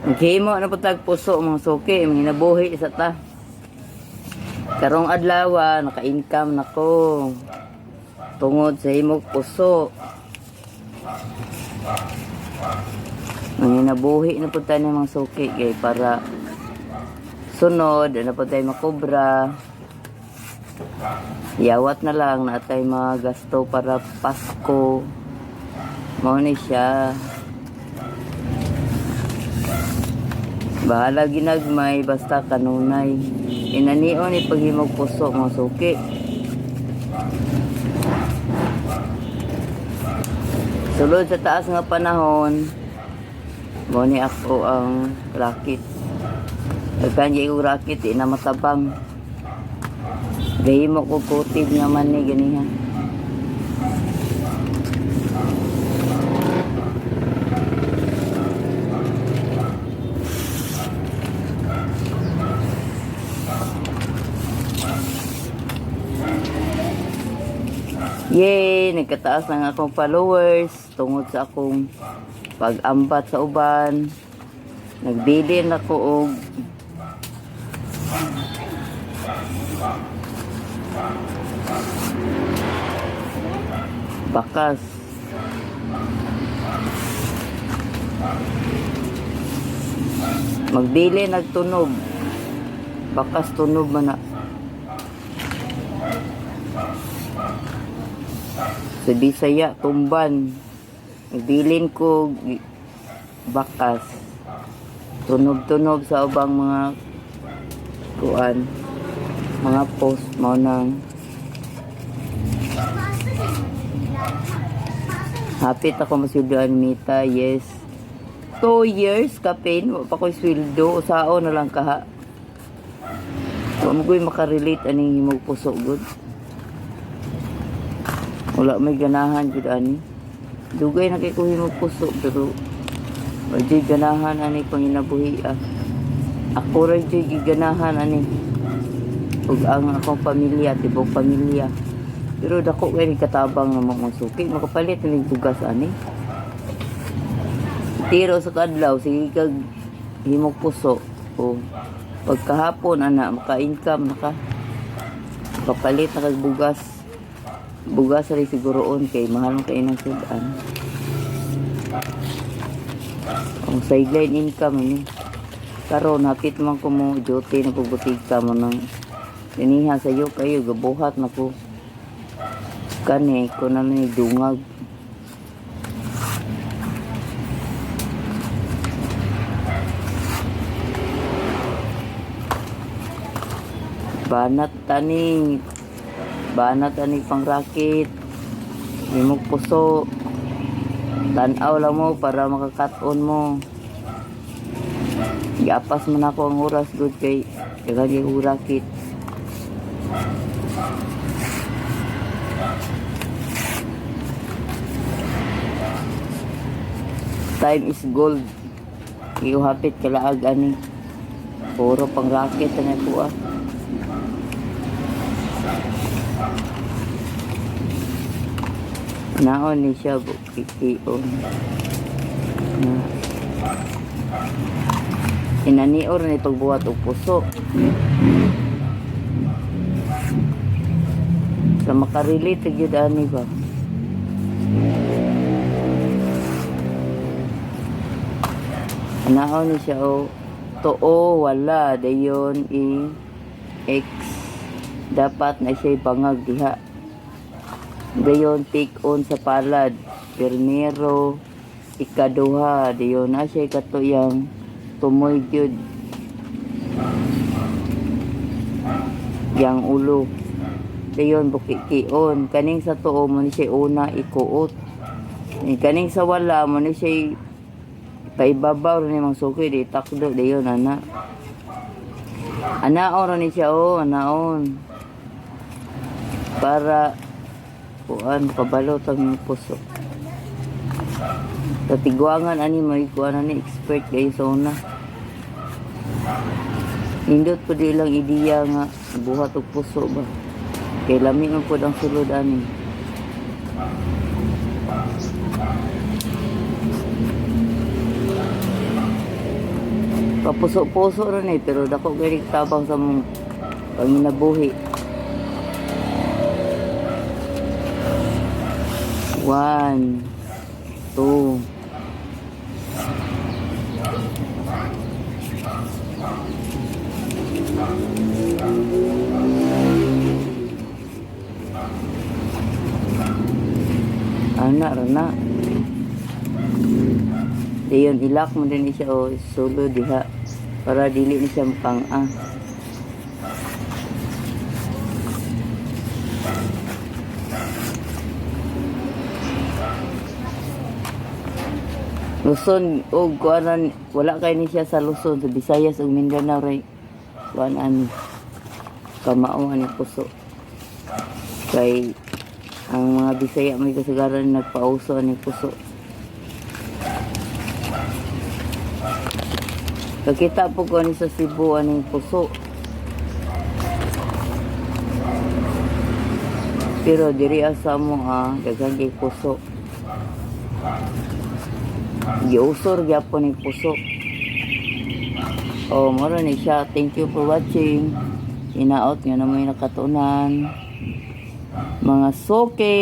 Maghimo na po tag puso mga suki, mga nabuhi sa ta. Karong adlaw naka-income nako tungod sa himog puso. Mga nabuhi na po tayo ng mga suki kay para sunod na po tayo makobra. Yawat na lang na tayo mga gasto para Pasko. Mao ni siya. Bahala ginagmay basta kanunay. Inanion ni paghimog puso mga suki. Sulod sa taas nga panahon, mo ni ako ang rakit. Pagkanji ko rakit, na matabang. Gahimo ko kutib naman ni ganihan. Yay! Nagkataas ng akong followers tungod sa akong pag-ambat sa uban. Nagbilin ako og bakas. Magbili nagtunog. Bakas tunog man na. Sa Bisaya, tumban. Nagbilin ko bakas. Tunog-tunog sa ubang mga kuan, mga post mo nang hapit ako masweldoan mita. Yes, 2 years kapin wa pa ko sweldo, usao na lang kaha. Wa mo koy makarelate aning himog puso gud. Wala may ganahan gud ani. Dugay na kay ko himog puso pero wa jud ganahan ani panginabuhi. Ako ra jud giganahan ani. Ug ang akong pamilya, tibok pamilya. Pero dako kay katabang nga mga suki, makapalit ning bugas ani. Tiro sa kadlaw sige kag himog puso o pagkahapon ana maka-income naka kapalit na kag bugas. Bugas rin siguroon kay mahal kay nang sudan. Ang sideline income ni. Karon hapit man ko mo duty na pagbutig ka mo nang iniha sa iyo kayo gabuhat na ko. Kani ko na ni dungag. Banat tani pangrakit. Himog puso. Tanaw lang mo para makakaton mo. Giapas man ako ang oras good kay kagagi urakit. Time is gold. Iyo hapit kalaag ani. Puro pangrakit na po Naon ni siya bukikion. Inanior ni pagbuhat og puso. Sa makarelate gyud ani ba. Naon ni siya o too wala dayon X dapat na siya bangag diha. Dayon take on sa palad primero ikaduha dayon na siya katuyang tumoy gyud yang ulo dayon bukikion kaning sa tuo mo ni siya una ikuot kaning sa wala mo ni siya paibabaw ni mga suki di takdo dayon anaon ni siya anaon para kuan kabalo tang puso. Sa tigwangan ani may kuan ani expert kay sa una. Indot po di lang ideya nga buhat og puso ba. Kay lami man po ang sulod ani. Papuso-puso ron eh, pero dako gani tabang sa mong panginabuhi. 1, 2. Ana rana. Dayon ilak mo din siya o solo diha para dili ni siya pang-a. Luzon o kuanan wala kay ni siya sa Luzon, sa Visayas ug Mindanao ray kuan ani kamao ani puso. Kay ang mga Bisaya may kasagaran nagpauso ani puso. Kakita po ko ani sa Cebu ani puso. Pero diri asa mo daghan kay puso. Giusor gyapon ni puso. Oh, moro ni siya. Thank you for watching. Inaot nga na may nakatunan. Mga soke.